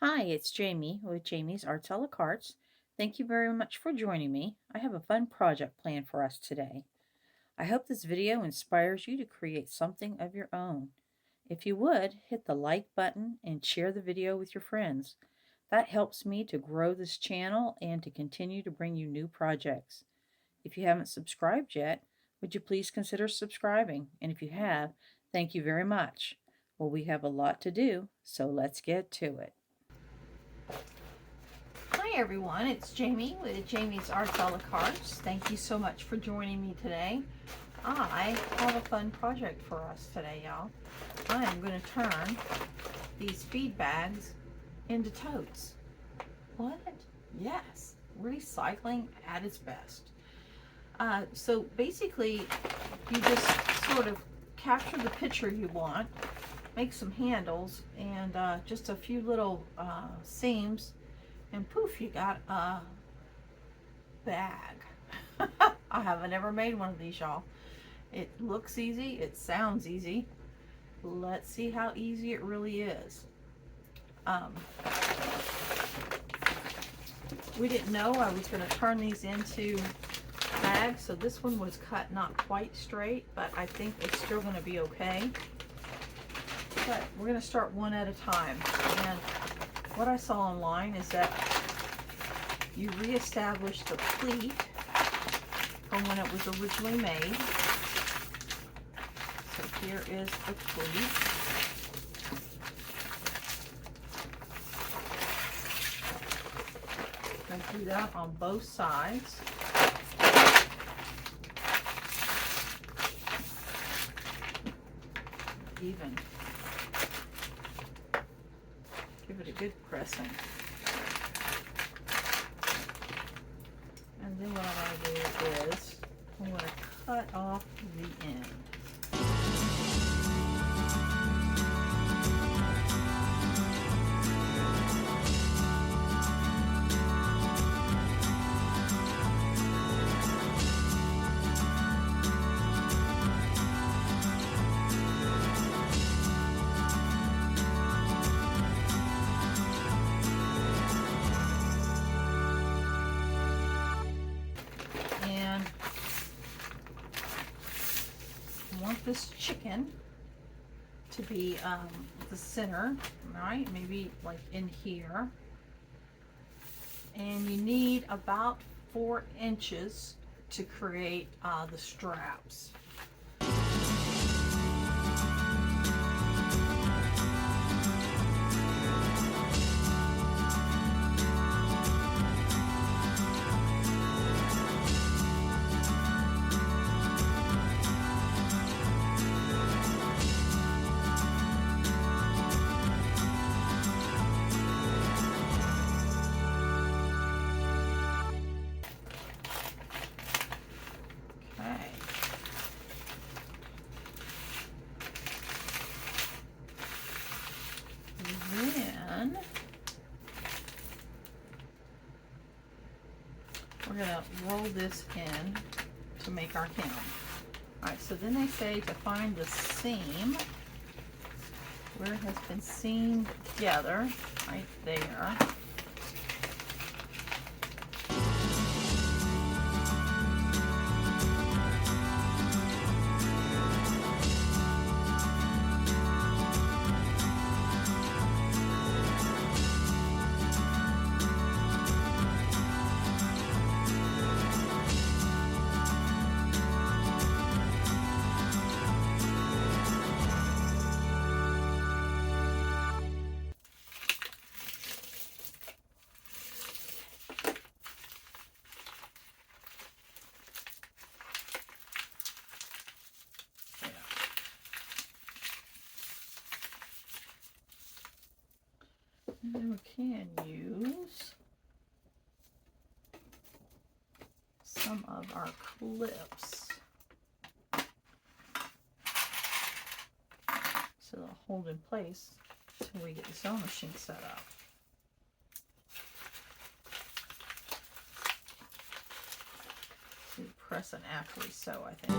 Hi, it's Jamie with Jamie's Arts a la Carte. Thank you very much for joining me. I have a fun project planned for us today. I hope this video inspires you to create something of your own. If you would, hit the like button and share the video with your friends. That helps me to grow this channel and to continue to bring you new projects. If you haven't subscribed yet, would you please consider subscribing? And if you have, thank you very much. Well, we have a lot to do, so let's get to it. Hi everyone, it's Jamie with Jamie's Arts a la Carte. Thank you so much for joining me today. I have a fun project for us today, y'all. I am going to turn these feed bags into totes. What? Yes, recycling at its best. So basically, you just sort of capture the picture you want, make some handles, and just a few little seams, and poof, you got a bag. I haven't ever made one of these, y'all. It looks easy, it sounds easy. Let's see how easy it really is. We didn't know I was going to turn these into bags, so this one was cut not quite straight, but I think it's still going to be okay. But we're going to start one at a time. And what I saw online is that you reestablish the pleat from when it was originally made. So here is the pleat. I'm going to do that on both sides. Even give it a good pressing. And then what I'm going to do is I'm going to cut off the end. Want this chicken to be the center, right? Maybe like in here. And you need about 4 inches to create the straps. Then we're going to roll this in to make our hem. Alright, so then they say to find the seam where it has been seamed together, right there. And we can use some of our clips so they'll hold in place until we get the sewing machine set up. We press it after we sew, I think.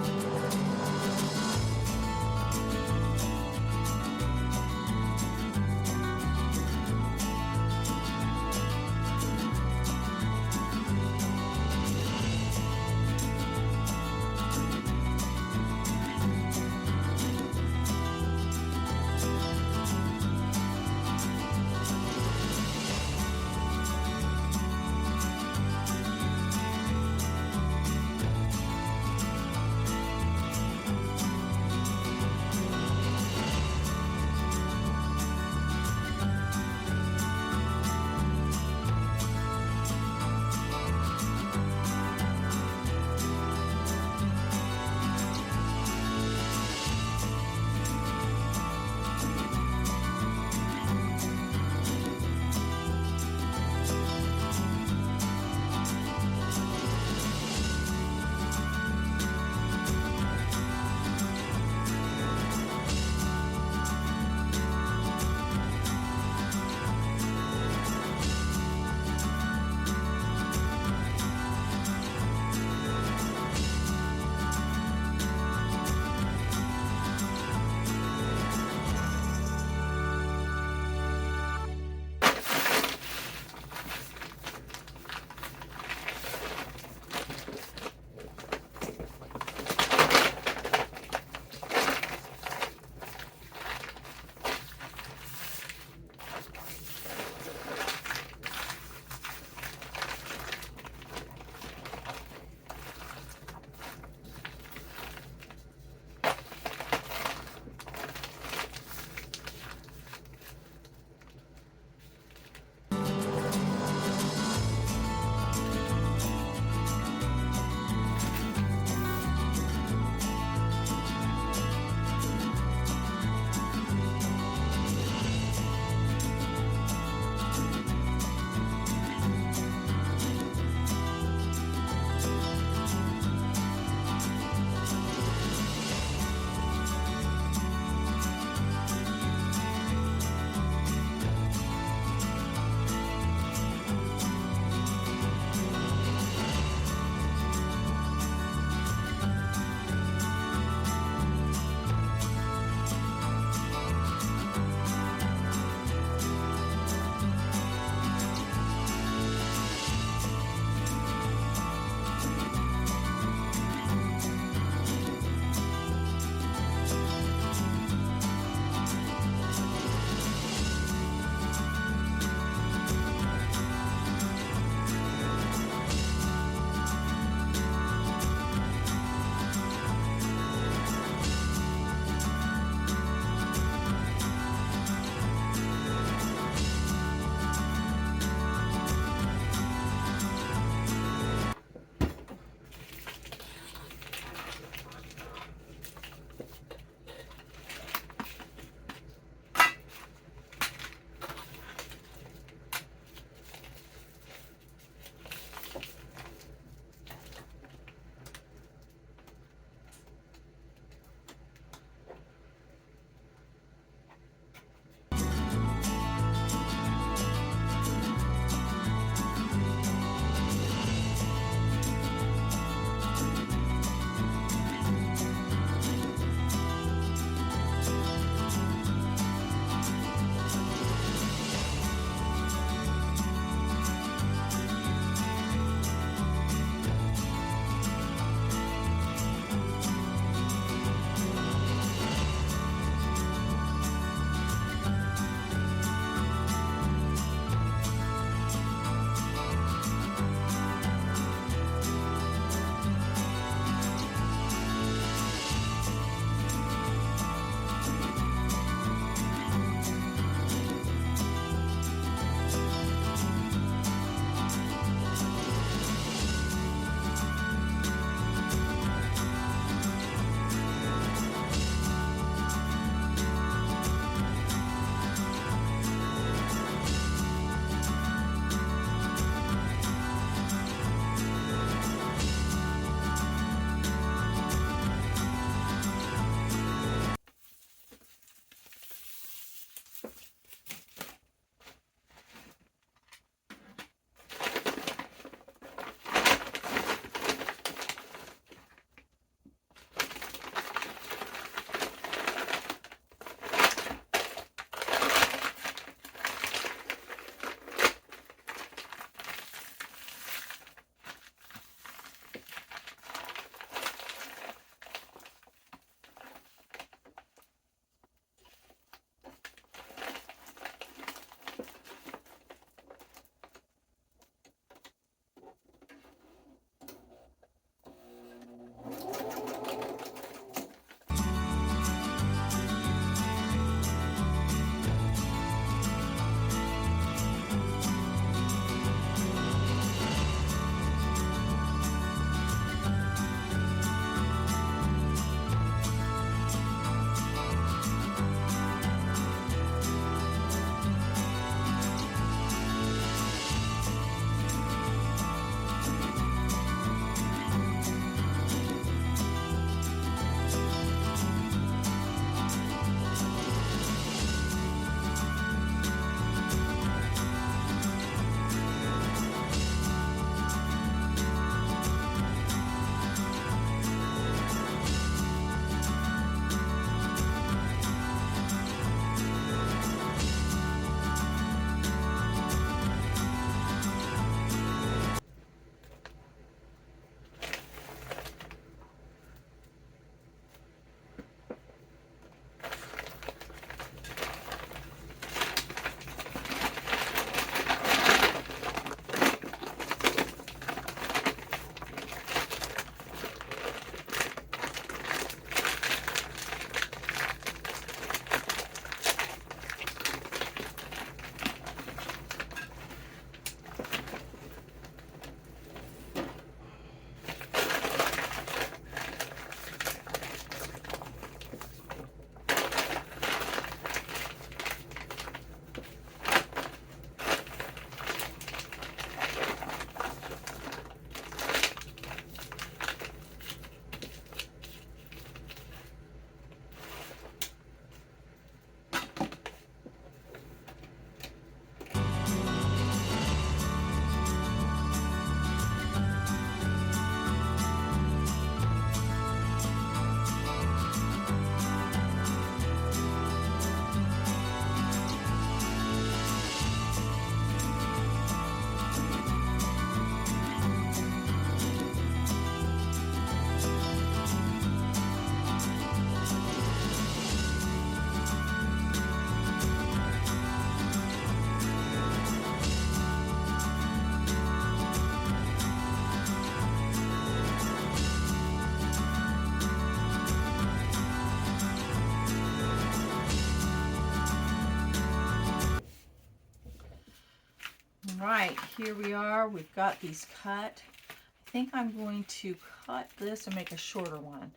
right, here we are. We've got these cut. I think I'm going to cut this and make a shorter one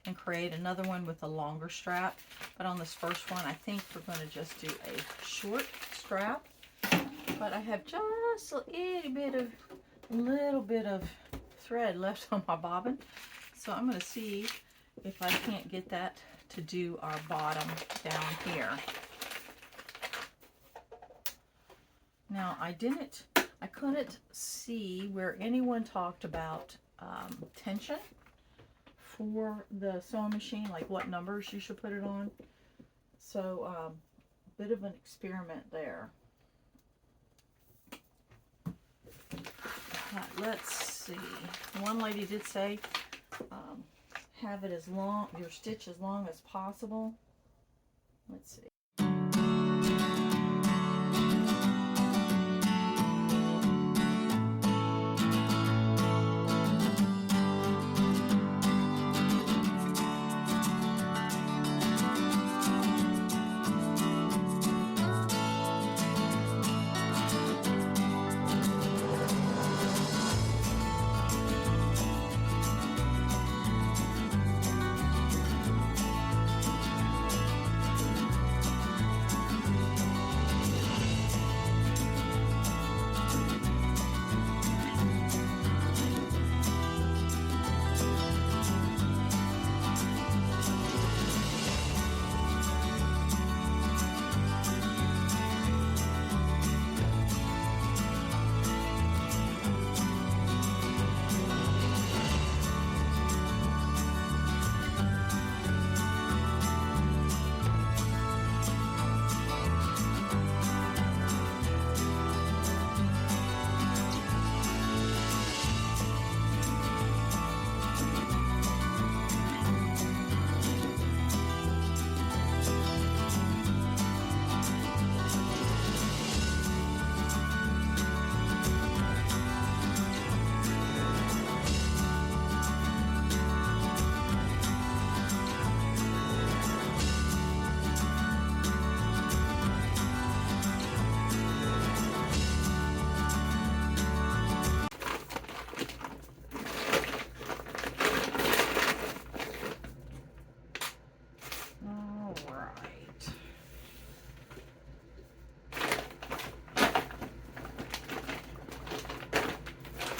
and create another one with a longer strap. But on this first one, I think we're going to just do a short strap. But I have just a little bit of thread left on my bobbin. So I'm going to see if I can't get that to do our bottom down here. Now I couldn't see where anyone talked about tension for the sewing machine, like what numbers you should put it on. So a bit of an experiment there. Let's see. One lady did say have it as long, your stitch as long as possible. Let's see.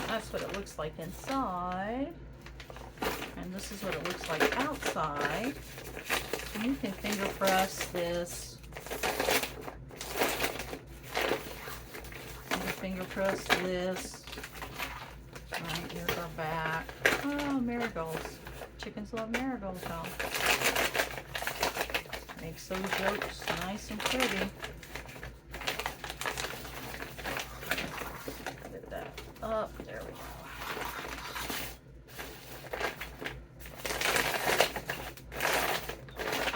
That's what it looks like inside, and this is what it looks like outside. And you can finger press this. You can finger press this. Right, here's our back. Oh, marigolds. Chickens love marigolds, though. Makes those yolks nice and pretty. Get that up. There we go.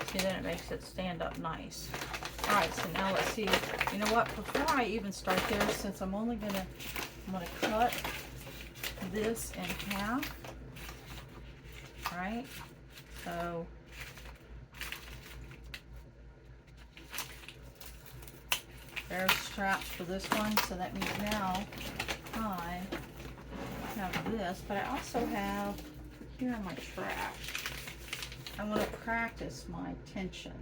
See, then it makes it stand up nice. Alright, so now let's see. You know what? Before I even start there, since I'm gonna cut this in half. Right? So there's straps for this one, so that means now I have this, but I also have here in my trash. I want to practice my tension.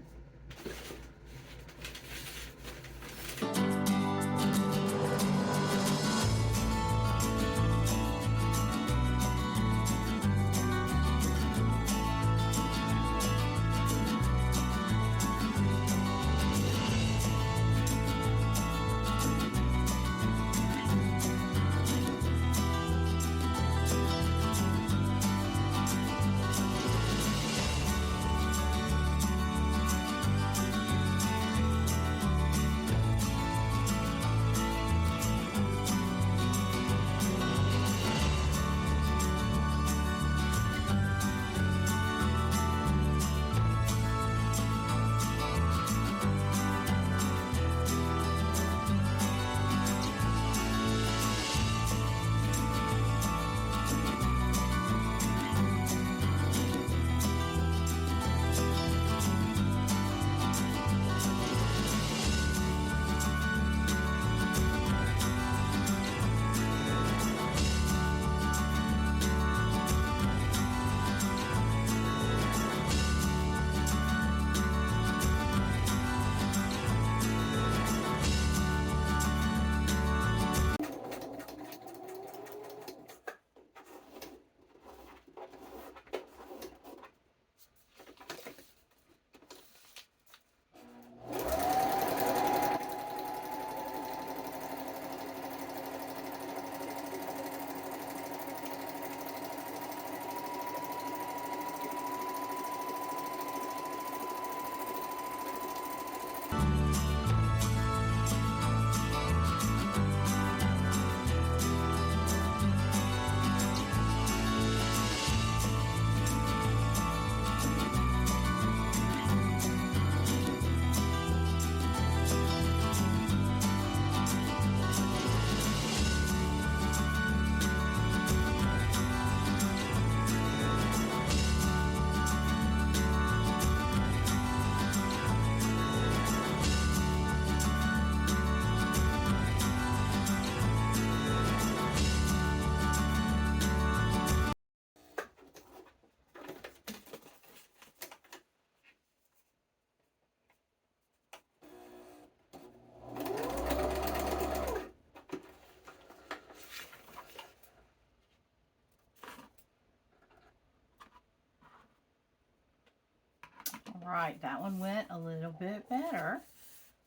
All right, that one went a little bit better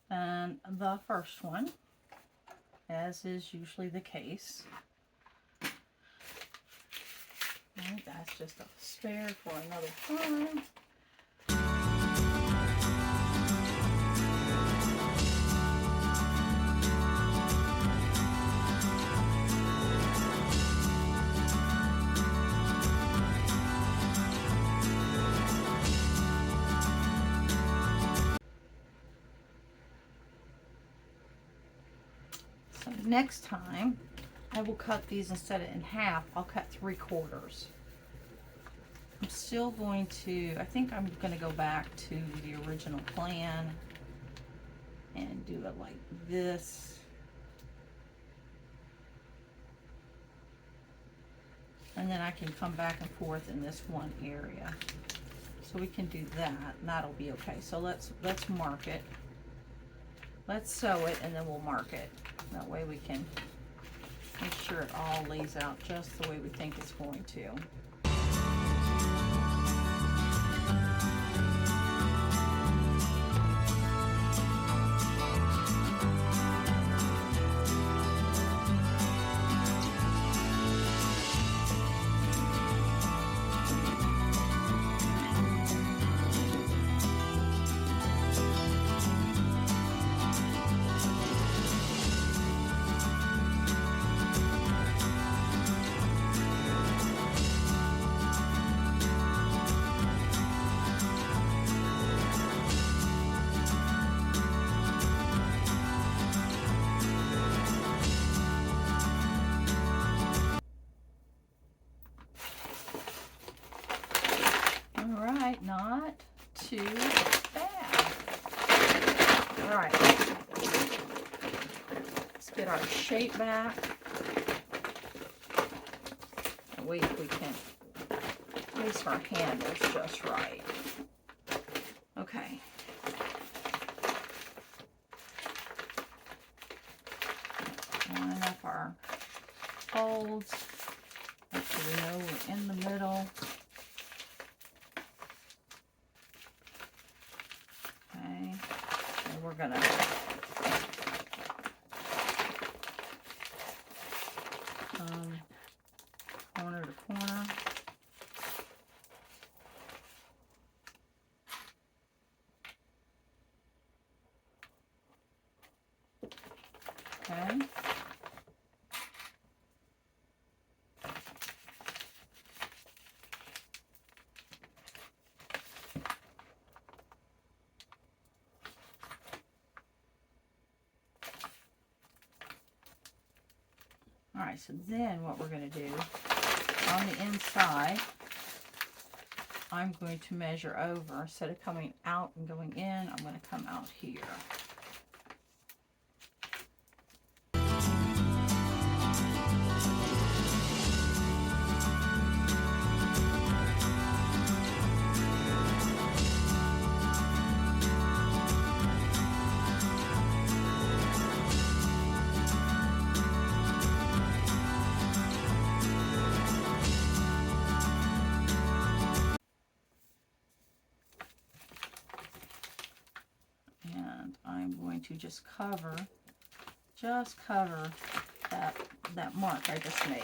than the first one, as is usually the case. All right, that's just a spare for another time. So next time, I will cut these, instead of in half, I'll cut 3/4. I'm still going to, I think I'm going to go back to the original plan and do it like this. And then I can come back and forth in this one area. So we can do that, and that'll be okay. So let's mark it. Let's sew it, and then we'll mark it. That way we can make sure it all lays out just the way we think it's going to. Alright, not too bad. Alright, let's get our shape back. And wait if we can place our handles just right. Okay. Line up our folds. Make sure we know we're in the middle. Okay. And we're gonna corner to corner. Okay. Alright, so then what we're going to do, on the inside, I'm going to measure over. Instead of coming out and going in, I'm going to come out here. To just cover that mark I just made.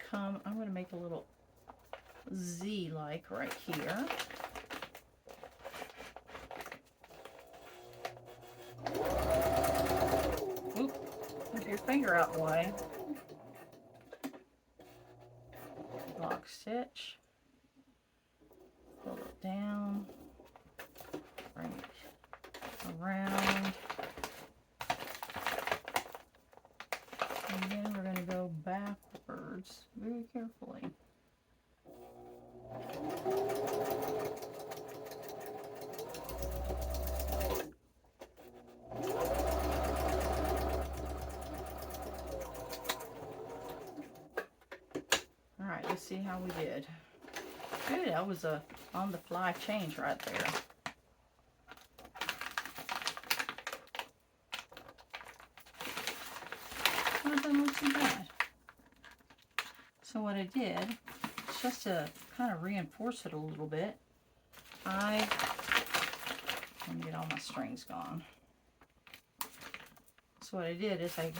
come, I'm going to make a little Z-like right here. Oop, move your finger out the way. Lock stitch. Pull it down. Bring it around. And then we're going to go backwards very carefully. All right, let's see how we did. Good, that was a on-the-fly change right there. Well, it doesn't look too bad. So what I did, just to kind of reinforce it a little bit, let me get all my strings gone. So what I did is I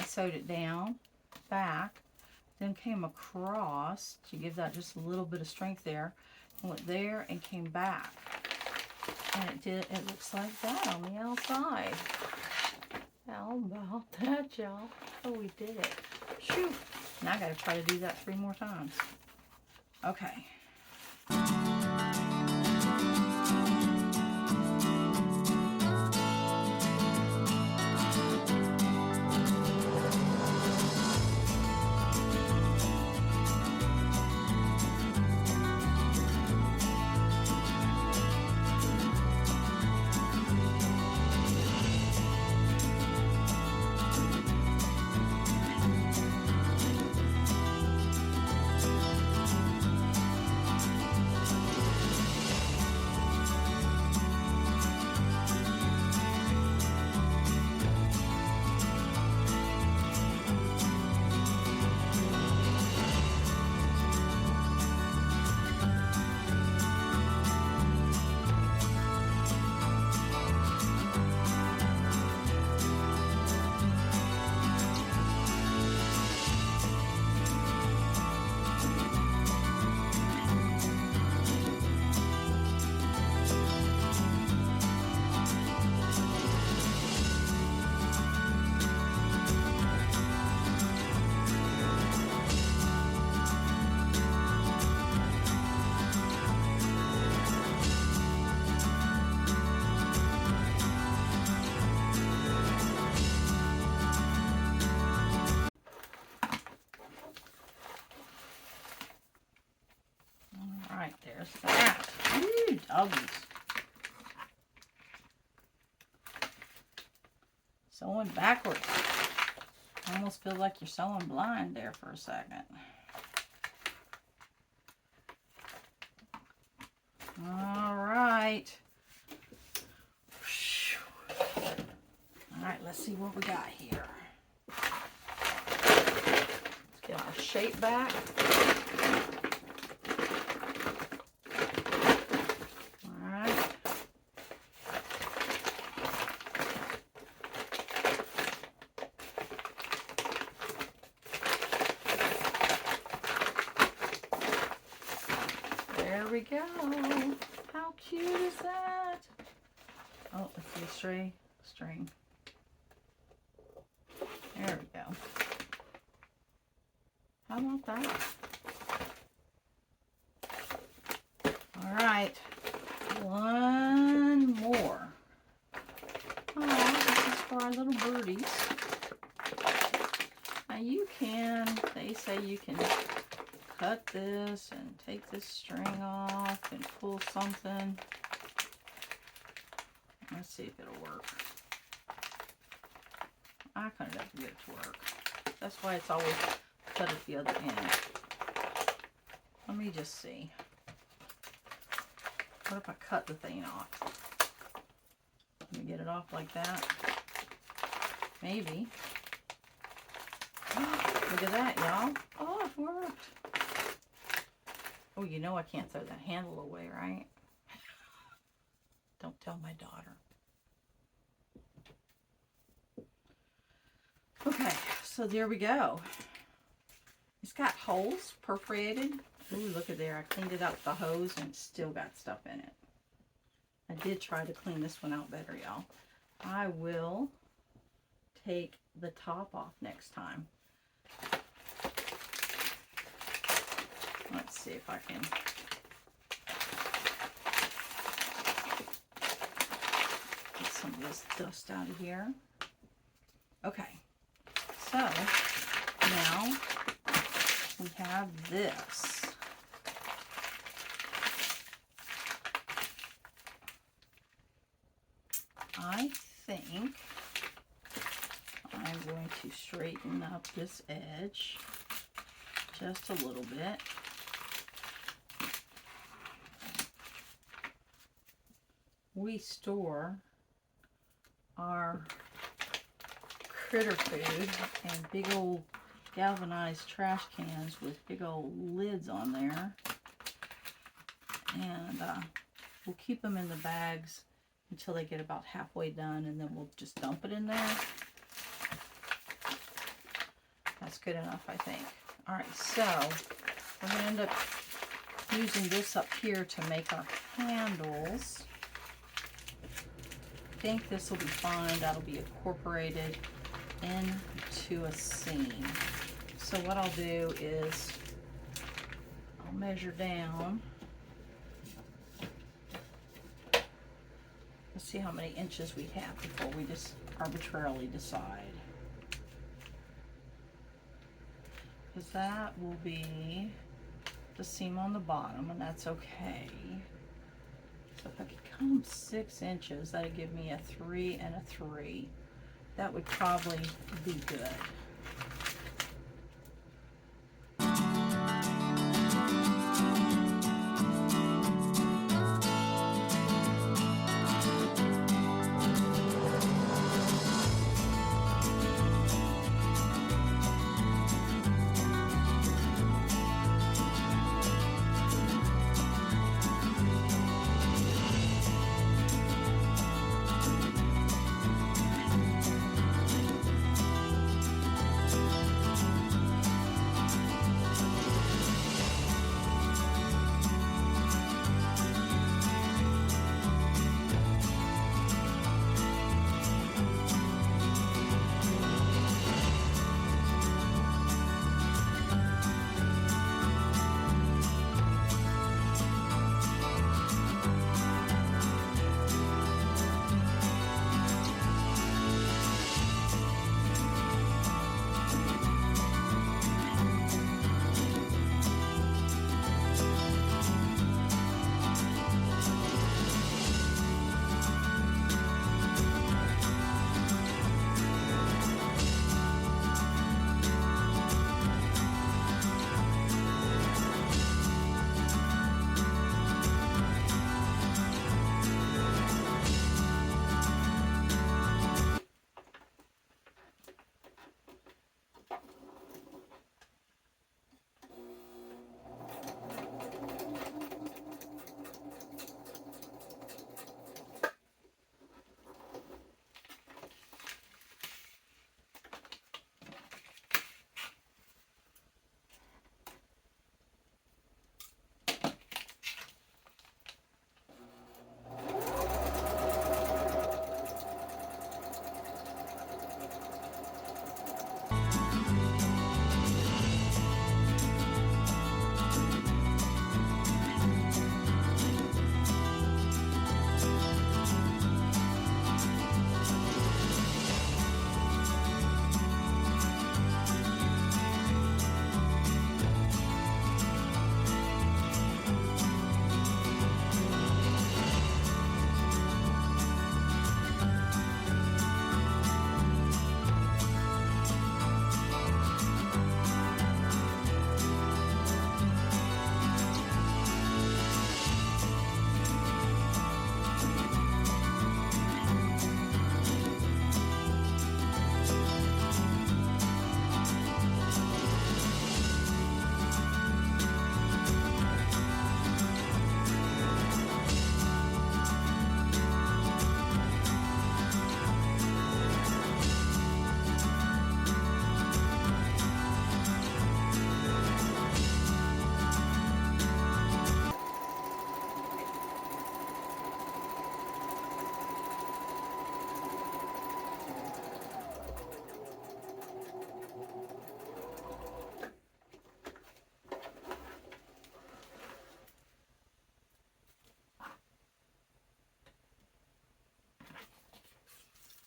sewed it down, back, then came across to give that just a little bit of strength there, and went there and came back. And it looks like that on the outside. How about that, y'all? Oh, we did it. Shoot. Now I gotta try to do that 3 more times. Okay. Alright, there's that. Ooh, doggies. Sewing backwards. Almost feel like you're sewing blind there for a second. Alright. Alright, let's see what we got here. Let's get our shape back. There we go. How cute is that? Oh, let's see, string. There we go. How about that? All right, one more. Oh, this is for our little birdies. Now you can, they say you can cut this and take this string off and pull something. Let's see if it'll work. I couldn't have to get it to work. That's why it's always cut at the other end. Let me just see. What if I cut the thing off? Let me get it off like that. Maybe. Look at that, y'all. Oh, it worked. Oh, you know I can't throw that handle away, right? Don't tell my daughter. Okay, so there we go. It's got holes perforated. Ooh, look at there. I cleaned it out with the hose and it's still got stuff in it. I did try to clean this one out better, y'all. I will take the top off next time. Let's see if I can get some of this dust out of here. Okay, so now we have this. I think I'm going to straighten up this edge just a little bit. We store our critter food in big old galvanized trash cans with big old lids on there, and we'll keep them in the bags until they get about halfway done, and then we'll just dump it in there. That's good enough, I think. All right, so we're going to end up using this up here to make our handles. I think this will be fine. That'll be incorporated into a seam. So what I'll do is I'll measure down. Let's see how many inches we have before we just arbitrarily decide. Because that will be the seam on the bottom, and that's okay. So if I could come 6 inches, that'd give me a 3 and a 3. That would probably be good.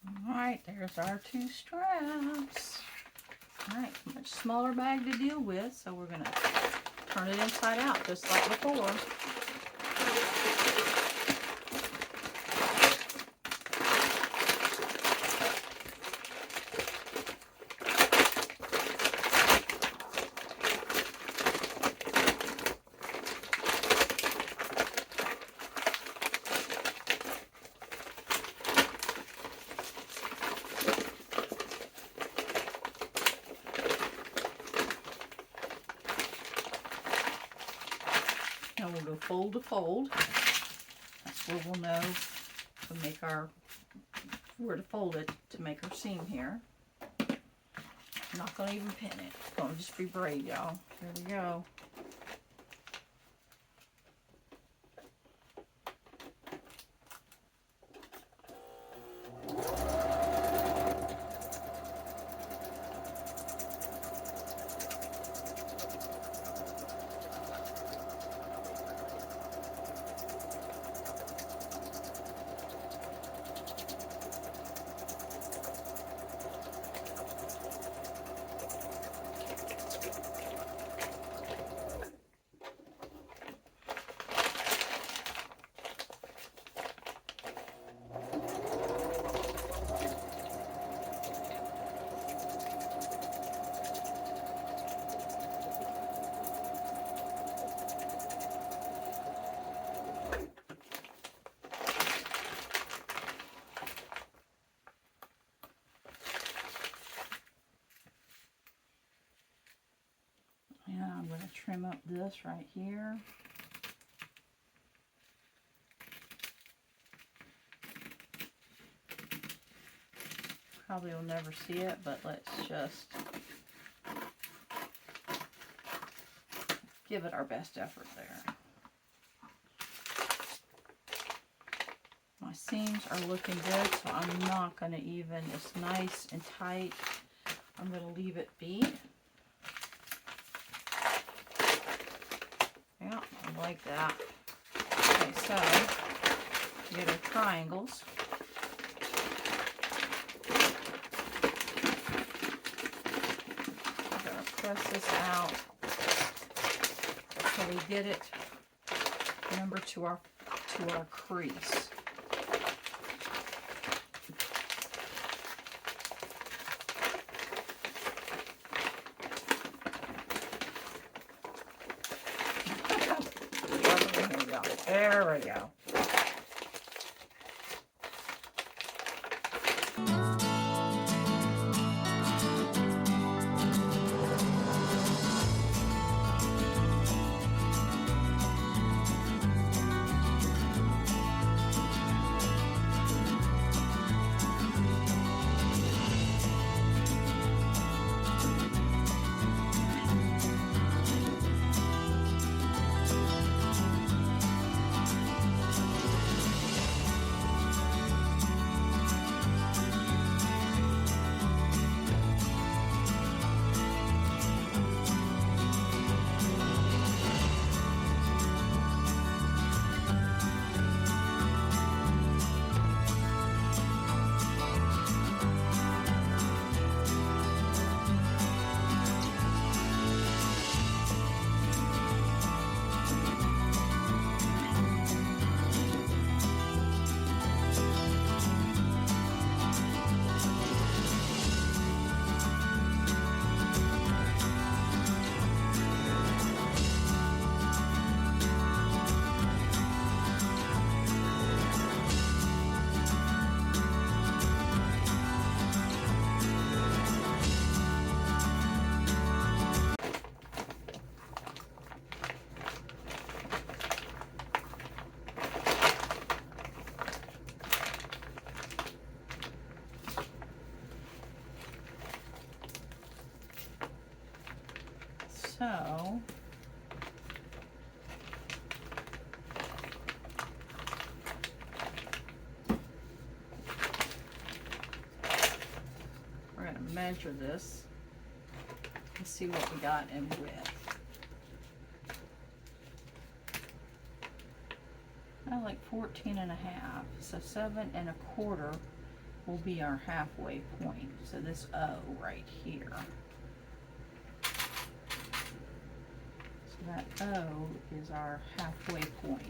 All right, there's our 2 straps. All right, much smaller bag to deal with, so we're gonna turn it inside out just like before. And we'll go fold to fold. That's where we'll know to make our, where to fold it to make our seam here. I'm not going to even pin it. It's going to just be braid, y'all. Here we go. And I'm going to trim up this right here. Probably will never see it, but let's just give it our best effort there. My seams are looking good, so I'm not going to even, it's nice and tight. I'm going to leave it be. Yeah, I like that. Okay, so get our triangles. I'm going to press this out so we get it, remember, to our crease. There we go. So we're going to measure this and see what we got in width. I like 14 and a half, so 7 1/4 will be our halfway point. So this O right here. So that O is our halfway point.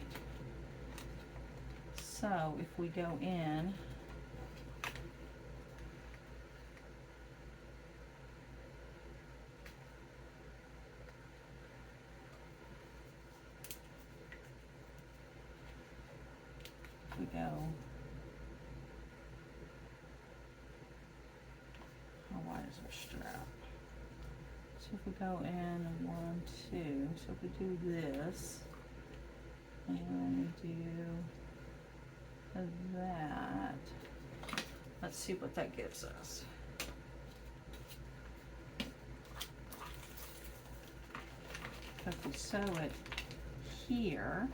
So if we go in, go, how wide is our strap? So if we go in 1, 2, so if we do this, and we do that, let's see what that gives us. So if we sew it here,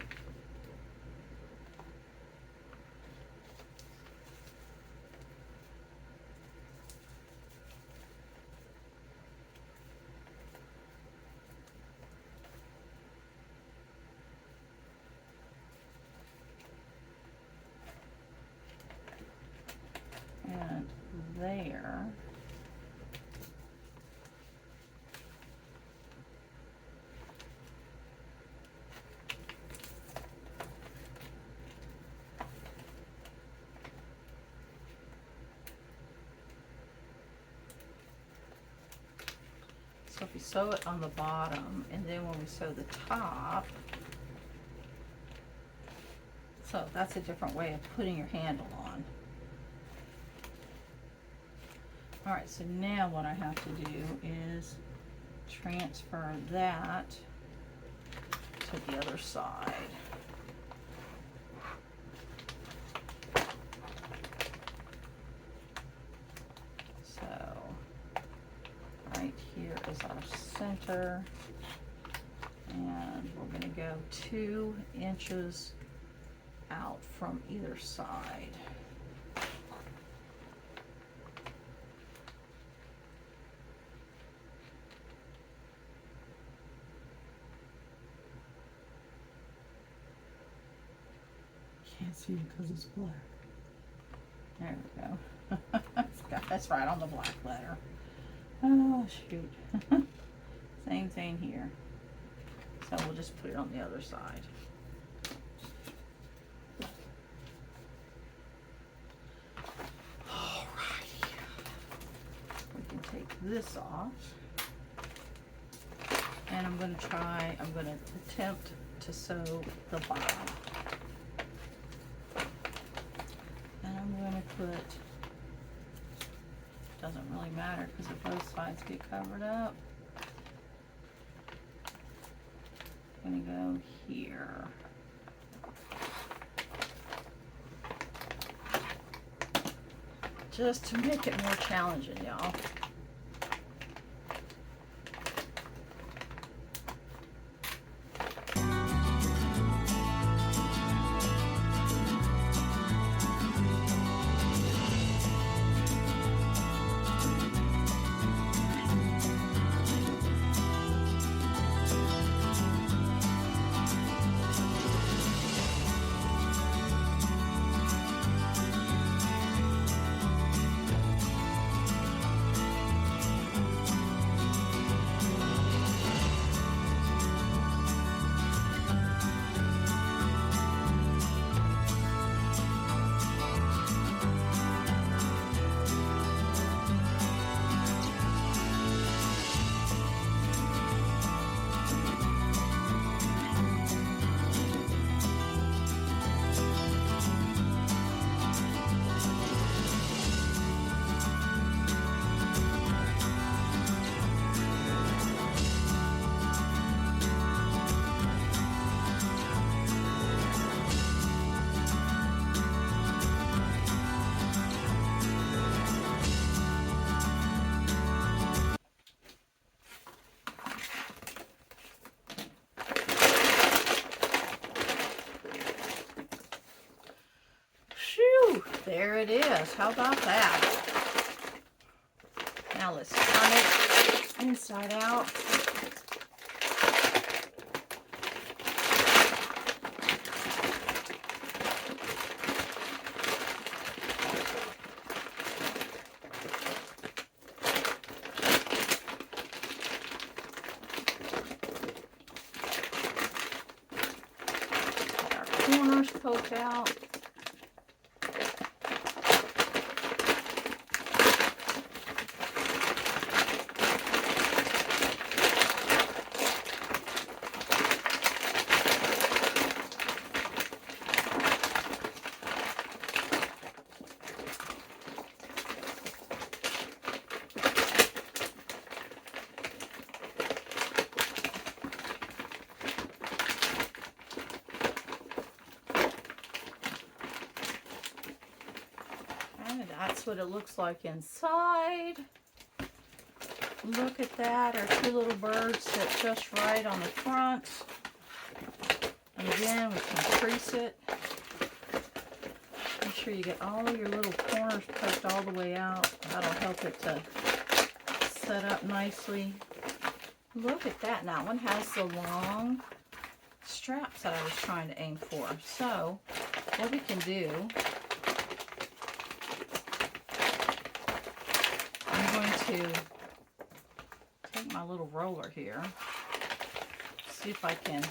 and there, so if we sew it on the bottom, and then when we sew the top, so that's a different way of putting your handle on. All right, so now what I have to do is transfer that to the other side. So right here is our center, and we're going to go 2 inches out from either side. Can't see it because it's black. There we go. That's right, on the black letter. Oh, shoot. Same thing here. So we'll just put it on the other side. Alrighty. We can take this off. And I'm going to attempt to sew the bottom. And I'm going to put, doesn't really matter because if both sides get covered up, I'm going to go here. Just to make it more challenging, y'all. There it is. How about that? Now let's turn it inside out. poke out. That's what it looks like inside. Look at that. Our two little birds sit just right on the front. And again, we can crease it. Make sure you get all of your little corners poked all the way out. That'll help it to set up nicely. Look at that. Now, that one has the long straps that I was trying to aim for. So, what we can do, I'm going to take my little roller here, see if I can,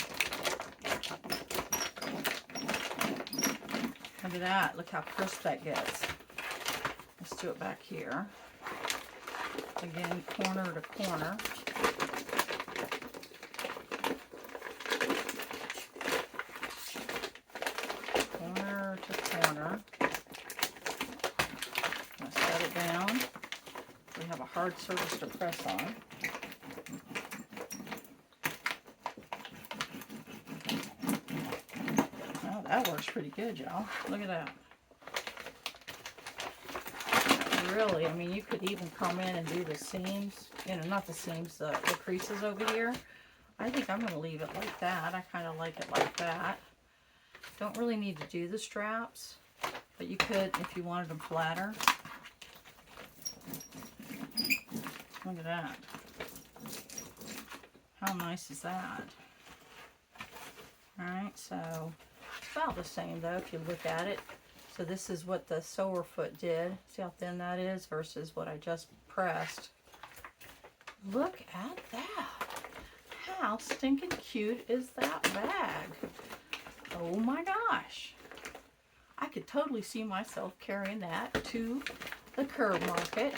look at that, look how crisp that gets. Let's do it back here. Again, corner to corner. Corner to corner. Now set it down. We have a hard surface to press on. Well, that works pretty good, y'all. Look at that. Really, I mean, you could even come in and do the seams, you know, not the seams, the creases over here. I think I'm going to leave it like that. I kind of like it like that. Don't really need to do the straps, but you could if you wanted them flatter. Look at that. How nice is that? Alright, so it's about the same though if you look at it. So this is what the sewer foot did. See how thin that is versus what I just pressed. Look at that. How stinking cute is that bag? Oh my gosh. I could totally see myself carrying that to the curb market.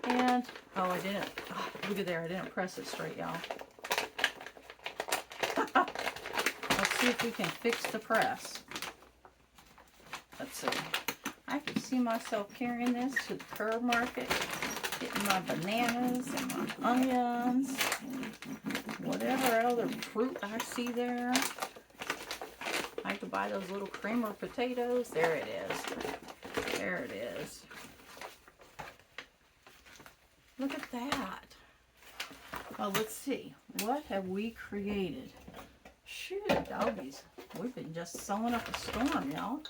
And, oh, I didn't, oh, look at there, I didn't press it straight, y'all. Let's see if we can fix the press. Let's see. I can see myself carrying this to the curb market, getting my bananas and my onions, whatever other fruit I see there. I could buy those little creamer potatoes. There it is. There it is. Look at that. Well, let's see. What have we created? Shoot, doggies. We've been just sewing up a storm, y'all.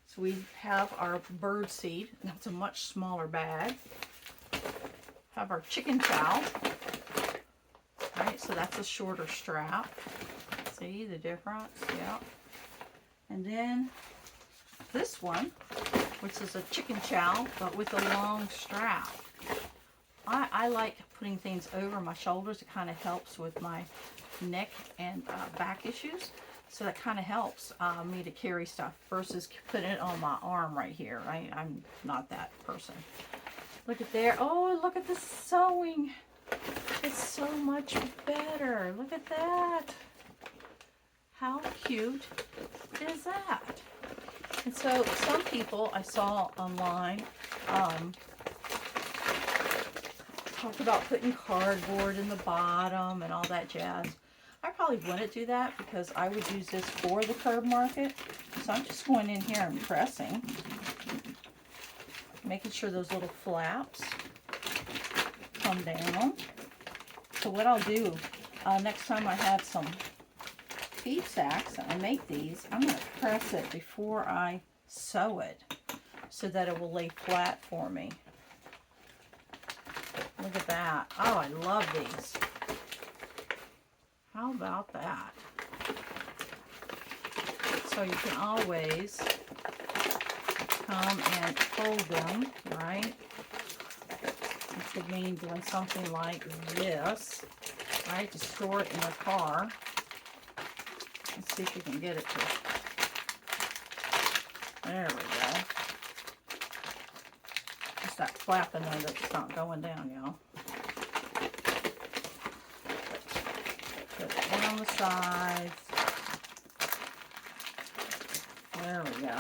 So we have our bird seed. That's a much smaller bag. Have our chicken chow. Right, so that's a shorter strap. See the difference? Yep. And then this one, which is a chicken chow, but with a long strap. I like putting things over my shoulders. It kind of helps with my neck and back issues. So that kind of helps me to carry stuff versus putting it on my arm right here. I'm not that person. Look at there. Oh, look at the sewing. It's so much better. Look at that. How cute is that? And so some people I saw online talk about putting cardboard in the bottom and all that jazz. I probably wouldn't do that because I would use this for the curb market. So I'm just going in here and pressing, making sure those little flaps come down. So what I'll do next time I have some feed sacks and I make these, I'm going to press it before I sew it so that it will lay flat for me. Look at that. Oh, I love these. How about that? So you can always come and fold them, right? This would mean doing something like this, right? To store it in the car. Let's see if you can get it to. There we go. Just that flap in there that's not going down, y'all. Put it down the sides. There we go.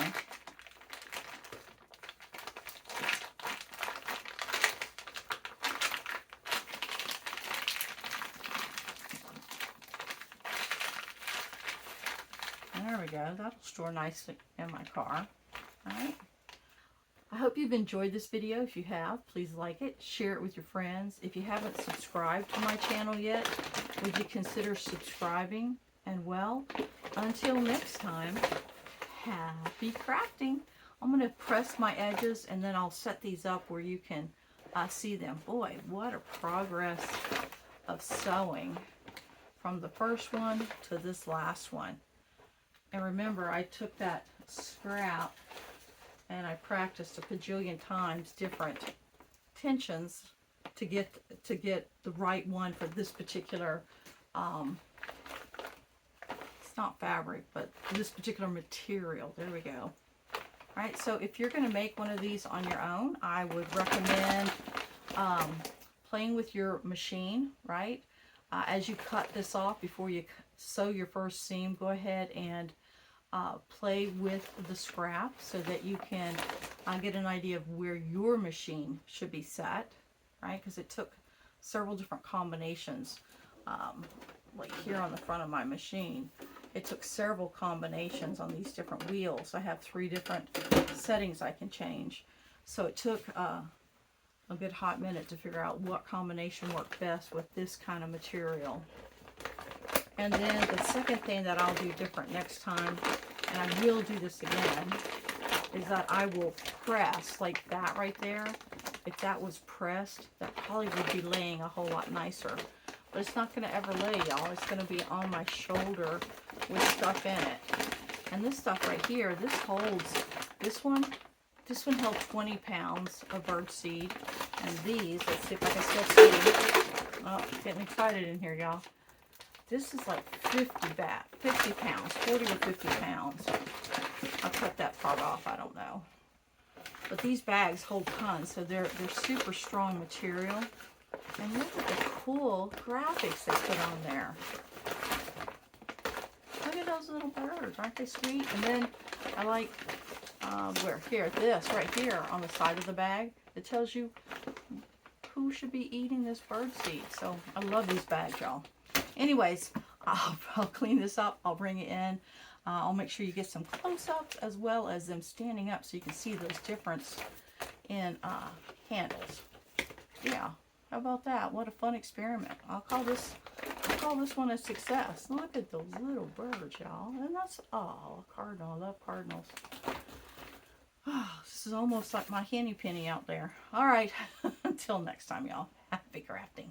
There we go. That'll store nicely in my car. Alright. I hope you've enjoyed this video. If you have, please like it, share it with your friends. If you haven't subscribed to my channel yet, would you consider subscribing? And well, until next time, happy crafting. I'm going to press my edges and then I'll set these up where you can see them. Boy, what a progress of sewing from the first one to this last one. And remember, I took that scrap and I practiced a bajillion times different tensions to get the right one for this particular it's not fabric, but this particular material. There we go. All right, so if you're going to make one of these on your own, I would recommend playing with your machine, right? As you cut this off before you sew your first seam, go ahead and play with the scrap so that you can get an idea of where your machine should be set, right? Because it took several different combinations. Like here on the front of my machine, it took several combinations on these different wheels. I have 3 different settings I can change. So it took a good hot minute to figure out what combination worked best with this kind of material. And then the second thing that I'll do different next time, and I will do this again, is that I will press like that right there. If that was pressed, that probably would be laying a whole lot nicer. But it's not going to ever lay, y'all. It's going to be on my shoulder with stuff in it. And this stuff right here, this holds, this one held 20 pounds of birdseed. And these, let's see if I can still see. Oh, getting excited in here, y'all. This is like 50 pounds, 40 or 50 pounds. I'll cut that part off, I don't know. But these bags hold tons, so they're super strong material. And look at the cool graphics they put on there. Look at those little birds, aren't they sweet? And then I like, this right here on the side of the bag, it tells you who should be eating this birdseed. So I love these bags, y'all. Anyways, I'll clean this up. I'll bring it in. I'll make sure you get some close-ups as well as them standing up so you can see those difference in handles. Yeah, how about that? What a fun experiment. I'll call this one a success. Look at those little birds, y'all. And that's, oh, a cardinal. I love cardinals. Oh, this is almost like my henny penny out there. All right, until next time, y'all. Happy crafting.